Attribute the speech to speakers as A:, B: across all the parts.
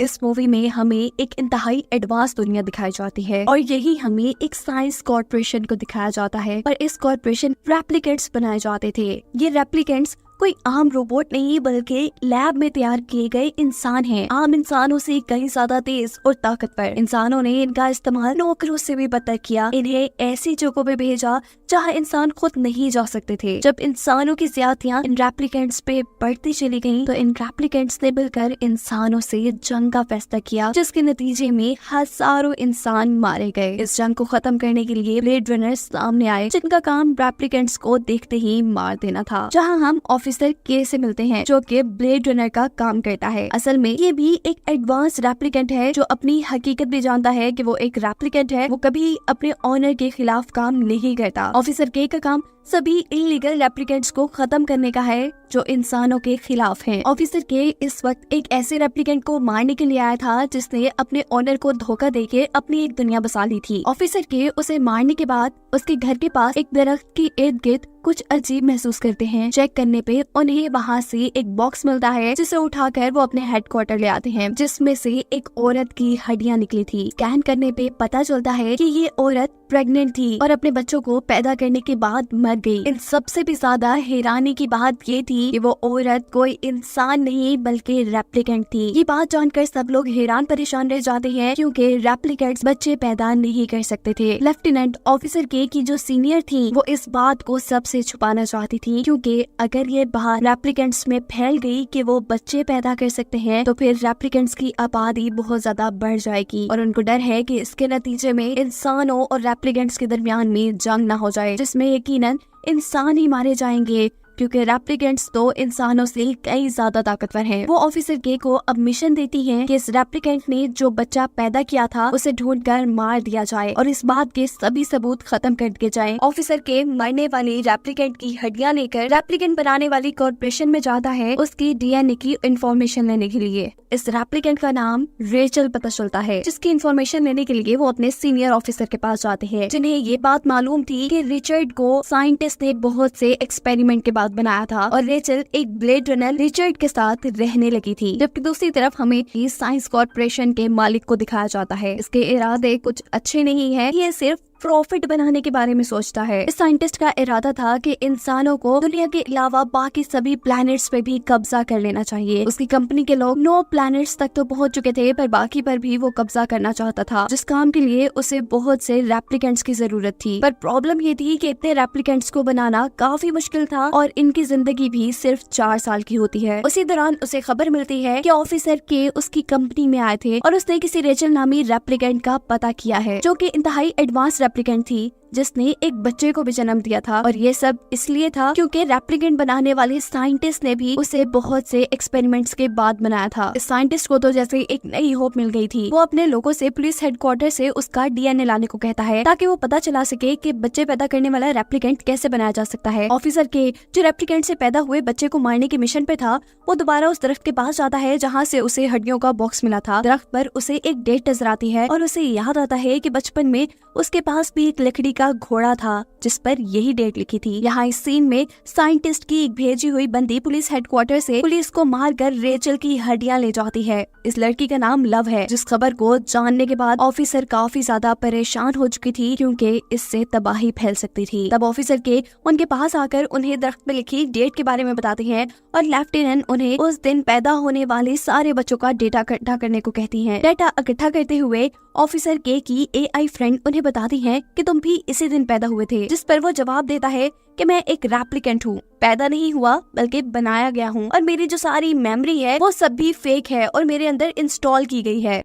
A: इस मूवी में हमें एक इंतहाई एडवांस दुनिया दिखाई जाती है और यही हमें एक साइंस कॉर्पोरेशन को दिखाया जाता है। पर इस कॉर्पोरेशन रेप्लिकेंट्स बनाए जाते थे। ये रेप्लिकेंट्स कोई आम रोबोट नहीं बल्कि लैब में तैयार किए गए इंसान हैं। आम इंसानों से कहीं ज्यादा तेज और ताकतवर। इंसानों ने इनका इस्तेमाल नौकरों से भी बदतर किया। इन्हें ऐसी जगहों पे भेजा जहाँ इंसान खुद नहीं जा सकते थे। जब इंसानों की ज्यादतियां इन रेप्लिकेंट्स पे बढ़ती चली गईं, तो इन रेप्लिकेंट्स ने मिलकर इंसानों से जंग का फैसला किया, जिसके नतीजे में हजारों इंसान मारे गए। इस जंग को खत्म करने के लिए ब्लेड रनर सामने आए, जिनका काम रेप्लिकेंट्स को देखते ही मार देना था। जहाँ हम ऑफिसर के से मिलते हैं, जो कि ब्लेड रनर का काम करता है। असल में ये भी एक एडवांस रेप्लिकेंट है, जो अपनी हकीकत भी जानता है कि वो एक रेप्लिकेंट है। वो कभी अपने ऑनर के खिलाफ काम नहीं करता। ऑफिसर के का काम सभी इलीगल रेप्लिकेंट्स को खत्म करने का है जो इंसानों के खिलाफ हैं। ऑफिसर के इस वक्त एक ऐसे रेप्लिकेंट को मारने के लिए आया था जिसने अपने ओनर को धोखा देके अपनी एक दुनिया बसा ली थी। ऑफिसर के उसे मारने के बाद उसके घर के पास एक दरख्त के इर्द गिर्द कुछ अजीब महसूस करते हैं। चेक करने पे उन्हें वहाँ से एक बॉक्स मिलता है, जिसे उठाकर वो अपने हेडक्वार्टर ले आते हैं, जिसमें से एक औरत की हड्डियां निकली थी। स्कैन करने पे पता चलता है कि ये औरत प्रेग्नेंट थी और अपने बच्चों को पैदा करने के बाद मर गई। इन सबसे भी ज्यादा हैरानी की बात ये थी कि वो औरत कोई इंसान नहीं बल्कि रेप्लिकेंट थी। ये बात जानकर सब लोग हैरान परेशान रह जाते हैं, क्योंकि रेप्लिकेंट्स बच्चे पैदा नहीं कर सकते थे। लेफ्टिनेंट ऑफिसर के की जो सीनियर थी, वो इस बात को सबसे छुपाना चाहती थी, क्योंकि अगर ये बाहर रेप्लिकेंट्स में फैल गई कि वो बच्चे पैदा कर सकते हैं, तो फिर रेप्लिकेंट्स की आबादी बहुत ज्यादा बढ़ जाएगी और उनको डर है कि इसके नतीजे में इंसानों और रेप्लिकेंट्स के दरमियान में जंग न हो जाए, जिसमें यकीनन इंसान ही मारे जाएंगे, क्योंकि रेप्लिकेंट्स तो इंसानों से कई ज्यादा ताकतवर हैं। वो ऑफिसर के को अब मिशन देती हैं कि इस रेप्लिकेंट ने जो बच्चा पैदा किया था उसे ढूंढकर मार दिया जाए और इस बात के सभी सबूत खत्म कर दिए जाएं। ऑफिसर के मरने वाली रेप्लिकेंट की हड्डियां लेकर रेप्लिकेंट बनाने वाली कॉर्पोरेशन में जाता है उसकी डीएनए की इंफॉर्मेशन लेने के लिए। इस रेप्लिकेंट का नाम रेचल पता चलता है, जिसकी इंफॉर्मेशन लेने के लिए वो अपने सीनियर ऑफिसर के पास जाते हैं, जिन्हें ये बात मालूम थी कि रिचर्ड को साइंटिस्ट ने बहुत से एक्सपेरिमेंट के बाद बनाया था और रेचल एक ब्लेड रनर रिचर्ड के साथ रहने लगी थी। जबकि दूसरी तरफ हमें साइंस कॉर्पोरेशन के मालिक को दिखाया जाता है। इसके इरादे कुछ अच्छे नहीं है, ये सिर्फ प्रॉफिट बनाने के बारे में सोचता है। इस साइंटिस्ट का इरादा था कि इंसानों को दुनिया के अलावा बाकी सभी प्लैनेट्स पे भी कब्जा कर लेना चाहिए। उसकी कंपनी के लोग 9 प्लैनेट्स तक तो पहुंच चुके थे, पर बाकी पर भी वो कब्जा करना चाहता था, जिस काम के लिए उसे बहुत से रेप्लिकेंट्स की जरूरत थी। पर प्रॉब्लम ये थी कि इतने रेप्लिकेंट्स को बनाना काफी मुश्किल था और इनकी जिंदगी भी सिर्फ 4 साल की होती है। उसी दौरान उसे खबर मिलती है कि ऑफिसर के उसकी कंपनी में आए थे और उसने किसी रेचल नामी रेप्लिकेंट का पता किया है, जो कि इंतहाई एडवांस रेप्लिकेंट थी, जिसने एक बच्चे को भी जन्म दिया था। और ये सब इसलिए था क्योंकि रेप्लिकेंट बनाने वाले साइंटिस्ट ने भी उसे बहुत से एक्सपेरिमेंट्स के बाद बनाया था। इस साइंटिस्ट को तो जैसे एक नई होप मिल गई थी। वो अपने लोगों से पुलिस हेडक्वार्टर से उसका डीएनए लाने को कहता है, ताकि वो पता चला सके कि बच्चे पैदा करने वाला रेप्लिकेंट कैसे बनाया जा सकता है। ऑफिसर के जो रेप्लिकेंट से पैदा हुए बच्चे को मारने के मिशन पे था, वो दोबारा उस दरख्त के पास जाता है जहाँ से उसे हड्डियों का बॉक्स मिला था। दरख्त पर उसे एक डेट नजर आती है और उसे याद आता है कि बचपन में उसके पास भी एक लकड़ी का घोड़ा था जिस पर यही डेट लिखी थी। यहाँ इस सीन में साइंटिस्ट की एक भेजी हुई बंदी पुलिस हेडक्वार्टर से पुलिस को मारकर रेचल की हड्डियां ले जाती है। इस लड़की का नाम लव है, जिस खबर को जानने के बाद ऑफिसर काफी ज्यादा परेशान हो चुकी थी, क्योंकि इससे तबाही फैल सकती थी। तब ऑफिसर के उनके पास आकर उन्हें दरख्त में लिखी डेट के बारे में बताते हैं और लेफ्टिनेंट उन्हें उस दिन पैदा होने वाले सारे बच्चों का डेटा इकट्ठा करने को कहती है। डेटा इकट्ठा करते हुए ऑफिसर के की एआई फ्रेंड उन्हें बताती है कि तुम भी इसी दिन पैदा हुए थे, जिस पर वो जवाब देता है कि मैं एक रेप्लिकेंट हूँ, पैदा नहीं हुआ बल्कि बनाया गया हूँ और मेरी जो सारी मेमोरी है वो सब भी फेक है और मेरे अंदर इंस्टॉल की गई है।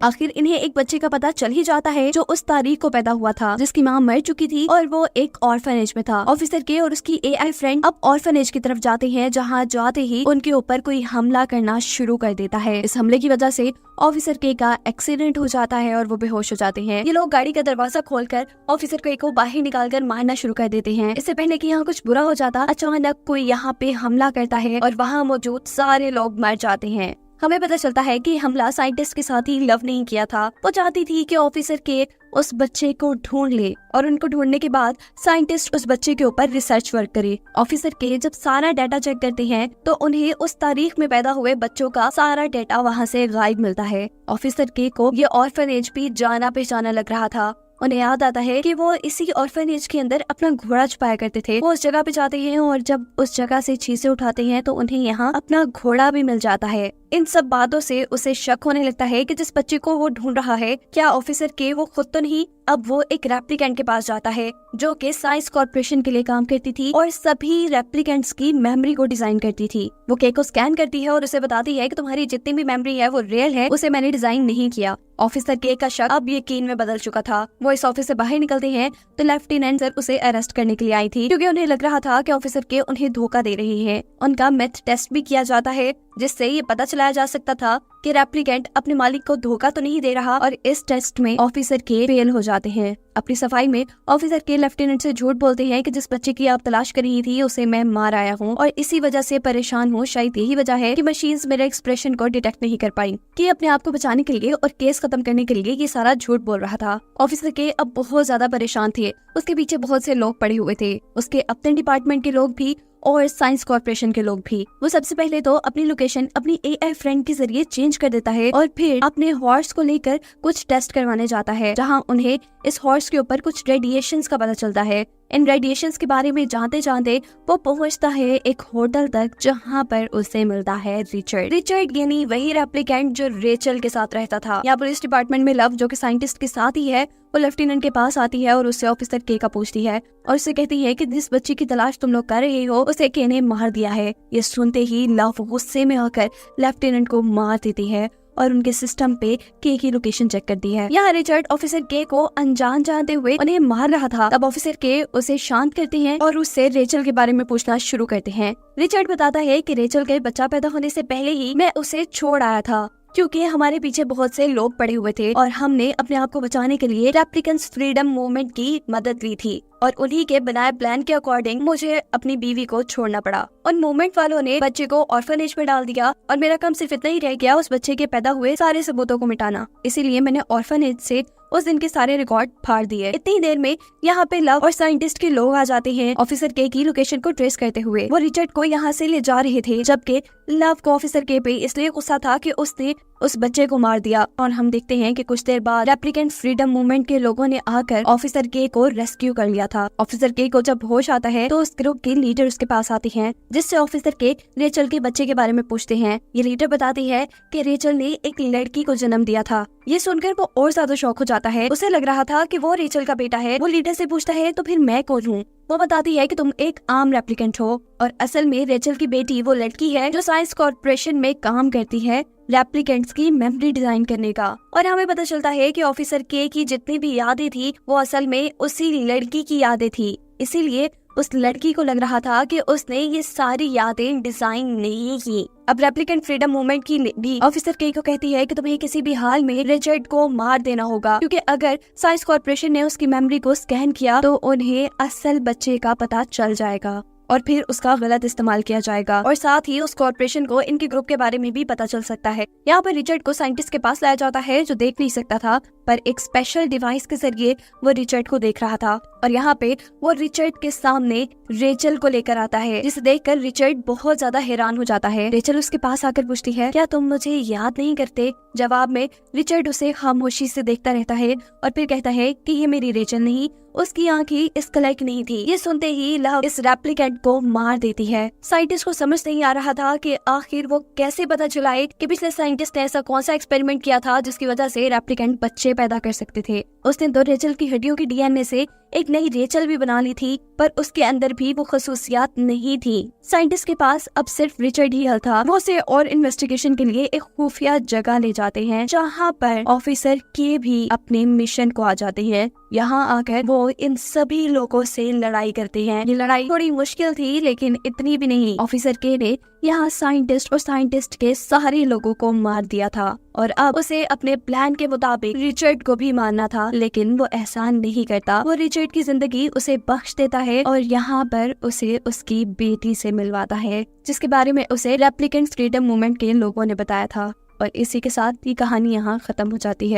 A: आखिर इन्हें एक बच्चे का पता चल ही जाता है जो उस तारीख को पैदा हुआ था, जिसकी माँ मर चुकी थी और वो एक ऑर्फनेज में था। ऑफिसर के और उसकी एआई फ्रेंड अब ऑर्फनेज की तरफ जाते हैं, जहाँ जाते ही उनके ऊपर कोई हमला करना शुरू कर देता है। इस हमले की वजह से ऑफिसर के का एक्सीडेंट हो जाता है और वो बेहोश हो जाते हैं। ये लोग गाड़ी का दरवाजा खोलकर ऑफिसर के को बाहर निकालकर मारना शुरू कर देते हैं। इससे पहले कि यहाँ कुछ बुरा हो जाता, अचानक कोई यहाँ पे हमला करता है और वहाँ मौजूद सारे लोग मर जाते हैं। हमें पता चलता है कि हमला साइंटिस्ट के साथ ही लव नहीं किया था। वो चाहती थी कि ऑफिसर के उस बच्चे को ढूंढ ले और उनको ढूंढने के बाद साइंटिस्ट उस बच्चे के ऊपर रिसर्च वर्क करे। ऑफिसर के जब सारा डाटा चेक करते हैं तो उन्हें उस तारीख में पैदा हुए बच्चों का सारा डाटा वहाँ से गायब मिलता है। ऑफिसर के को ये ऑर्फनेज भी जाना पहचाना लग रहा था। उन्हें याद आता है कि वो इसी ऑर्फनेज के अंदर अपना घोड़ा छुपाया करते थे। वो उस जगह पे जाते हैं और जब उस जगह से चीजें उठाते हैं तो उन्हें यहाँ अपना घोड़ा भी मिल जाता है। इन सब बातों से उसे शक होने लगता है कि जिस बच्चे को वो ढूंढ रहा है क्या ऑफिसर के वो खुद तो नहीं। अब वो एक रेप्लिकेंट के पास जाता है जो कि साइंस कॉर्पोरेशन के लिए काम करती थी और सभी रेप्लिकेंट्स की मेमोरी को डिजाइन करती थी। वो के को स्कैन करती है और उसे बताती है कि तुम्हारी जितनी भी मेमोरी है वो रियल है, उसे मैंने डिजाइन नहीं किया। ऑफिसर के का शक अब यकीन में बदल चुका था। वो इस ऑफिस से बाहर निकलते हैं तो लेफ्टिनेंट सर उसे अरेस्ट करने के लिए आई थी क्योंकि उन्हें लग रहा था कि ऑफिसर के उन्हें धोखा दे रही है। उनका मेथ टेस्ट भी किया जाता है जिससे ये पता चलाया जा सकता था कि रेप्लिकेंट अपने मालिक को धोखा तो नहीं दे रहा और इस टेस्ट में ऑफिसर के फेल हो जाते हैं। अपनी सफाई में ऑफिसर के लेफ्टिनेंट से झूठ बोलते हैं कि जिस बच्चे की आप तलाश कर रही थी उसे मैं मार आया हूँ और इसी वजह से परेशान हूँ। शायद यही वजह है कि मशीन्स मेरे एक्सप्रेशन को डिटेक्ट नहीं कर पाई। कि अपने आप को बचाने के लिए और केस खत्म करने के लिए ये सारा झूठ बोल रहा था। ऑफिसर के अब बहुत ज्यादा परेशान थे। उसके पीछे बहुत से लोग पड़े हुए थे, उसके अपने डिपार्टमेंट के लोग भी और साइंस कॉर्पोरेशन के लोग भी। वो सबसे पहले तो अपनी लोकेशन अपनी एआई फ्रेंड के जरिए चेंज कर देता है और फिर अपने हॉर्स को लेकर कुछ टेस्ट करवाने जाता है जहां उन्हें इस हॉर्स के ऊपर कुछ रेडिएशंस का पता चलता है। इन रेडिएशंस के बारे में जानते जानते वो पहुंचता है एक होटल तक जहां पर उसे मिलता है रिचर्ड यानी वही रेप्लिकेंट जो रेचल के साथ रहता था। यहाँ पुलिस डिपार्टमेंट में लव जो कि साइंटिस्ट के साथ ही है वो लेफ्टिनेंट के पास आती है और उससे ऑफिसर के का पूछती है और उससे कहती है कि जिस बच्ची की तलाश तुम लोग कर रहे हो उसे के ने मार दिया है। ये सुनते ही लव गुस्से में आकर लेफ्टिनेंट को मार देती है और उनके सिस्टम पे के की लोकेशन चेक करती है। यहाँ रिचर्ड ऑफिसर के को अनजान जानते हुए उन्हें मार रहा था। तब ऑफिसर के उसे शांत करते हैं और उससे रेचल के बारे में पूछना शुरू करते हैं। रिचर्ड बताता है कि रेचल के बच्चा पैदा होने से पहले ही मैं उसे छोड़ आया था क्योंकि हमारे पीछे बहुत से लोग पड़े हुए थे और हमने अपने आप को बचाने के लिए रेप्लिकेंट्स फ्रीडम मूवमेंट की मदद ली थी और उन्हीं के बनाए प्लान के अकॉर्डिंग मुझे अपनी बीवी को छोड़ना पड़ा। उन मूवमेंट वालों ने बच्चे को ऑर्फनेज में डाल दिया और मेरा काम सिर्फ इतना ही रह गया उस बच्चे के पैदा हुए सारे सबूतों को मिटाना। इसीलिए मैंने ऑर्फनेज से उस दिन के सारे रिकॉर्ड फाड़ दिए। इतनी देर में यहाँ पे लव और साइंटिस्ट के लोग आ जाते हैं ऑफिसर के की लोकेशन को ट्रेस करते हुए। वो रिचर्ड को यहाँ से ले जा रहे थे जबकि लव को ऑफिसर के पे इसलिए गुस्सा था कि उसने उस बच्चे को मार दिया। और हम देखते हैं कि कुछ देर बाद रेप्लिकेंट फ्रीडम मूवमेंट के लोगों ने आकर ऑफिसर के को रेस्क्यू कर लिया था। ऑफिसर के को जब होश आता है तो उस ग्रुप के लीडर उसके पास आते हैं जिससे ऑफिसर के रेचल के बच्चे के बारे में पूछते हैं। ये लीडर बताती है कि रेचल ने एक लड़की को जन्म दिया था। ये सुनकर वो और ज्यादा शॉक हो जाता है। उसे लग रहा था कि वो रेचल का बेटा है। वो लीडर से पूछता है तो फिर मैं कौन हूँ। वो बताती है कि तुम एक आम रेप्लिकेंट हो और असल में रेचल की बेटी वो लड़की है जो साइंस कॉर्पोरेशन में काम करती है रेप्लिकेंट्स की मेमोरी डिजाइन करने का। और हमें पता चलता है कि ऑफिसर के की जितनी भी यादें थी वो असल में उसी लड़की की यादें थी। इसीलिए उस लड़की को लग रहा था कि उसने ये सारी यादें डिजाइन नहीं की। अब रेप्लिकेंट फ्रीडम मूवमेंट की भी ऑफिसर के को कहती है कि तुम्हें किसी भी हाल में रिचर्ड को मार देना होगा क्योंकि अगर साइंस कॉर्पोरेशन ने उसकी मेमोरी को स्कैन किया तो उन्हें असल बच्चे का पता चल जाएगा और फिर उसका गलत इस्तेमाल किया जाएगा और साथ ही उस कॉर्पोरेशन को इनके ग्रुप के बारे में भी पता चल सकता है। यहाँ पर रिचर्ड को साइंटिस्ट के पास लाया जाता है जो देख नहीं सकता था पर एक स्पेशल डिवाइस के जरिए वो रिचर्ड को देख रहा था और यहाँ पे वो रिचर्ड के सामने रेचल को लेकर आता है जिसे देखकर रिचर्ड बहुत ज्यादा हैरान हो जाता है। रेचल उसके पास आकर पूछती है क्या तुम मुझे याद नहीं करते। जवाब में रिचर्ड उसे खामोशी से देखता रहता है और फिर कहता है कि ये मेरी रेचल नहीं, उसकी आंखें इस कलर की नहीं थी। ये सुनते ही लव इस रेप्लिकेंट को मार देती है। साइंटिस्ट को समझ नहीं आ रहा था कि आखिर वो कैसे पता चलाए कि पिछले साइंटिस्ट ने ऐसा कौन सा एक्सपेरिमेंट किया था जिसकी वजह से रेप्लिकेंट बच्चे पैदा कर सकते थे। उसने दो रेचल की हड्डियों की डीएनए से एक नई रेचल भी बना ली थी पर उसके अंदर भी वो खसूसियात नहीं थी। साइंटिस्ट के पास अब सिर्फ रिचर्ड ही हल था। वो उसे और इन्वेस्टिगेशन के लिए एक खुफिया जगह ले जाते हैं जहाँ पर ऑफिसर के भी अपने मिशन को आ जाते हैं यहाँ आकर वो इन सभी लोगों से लड़ाई करते हैं। ये लड़ाई थोड़ी मुश्किल थी लेकिन इतनी भी नहीं। ऑफिसर के ने यहाँ साइंटिस्ट और साइंटिस्ट के सारे लोगों को मार दिया था और अब उसे अपने प्लान के मुताबिक रिचर्ड को भी मारना था, लेकिन वो एहसान नहीं करता। वो रिचर्ड की जिंदगी उसे बख्श देता है और यहाँ पर उसे उसकी बेटी से मिलवाता है, जिसके बारे में उसे रेप्लिकेंट्स फ्रीडम मूवमेंट के लोगों ने बताया था। और इसी के साथ ये कहानी यहाँ खत्म हो जाती है।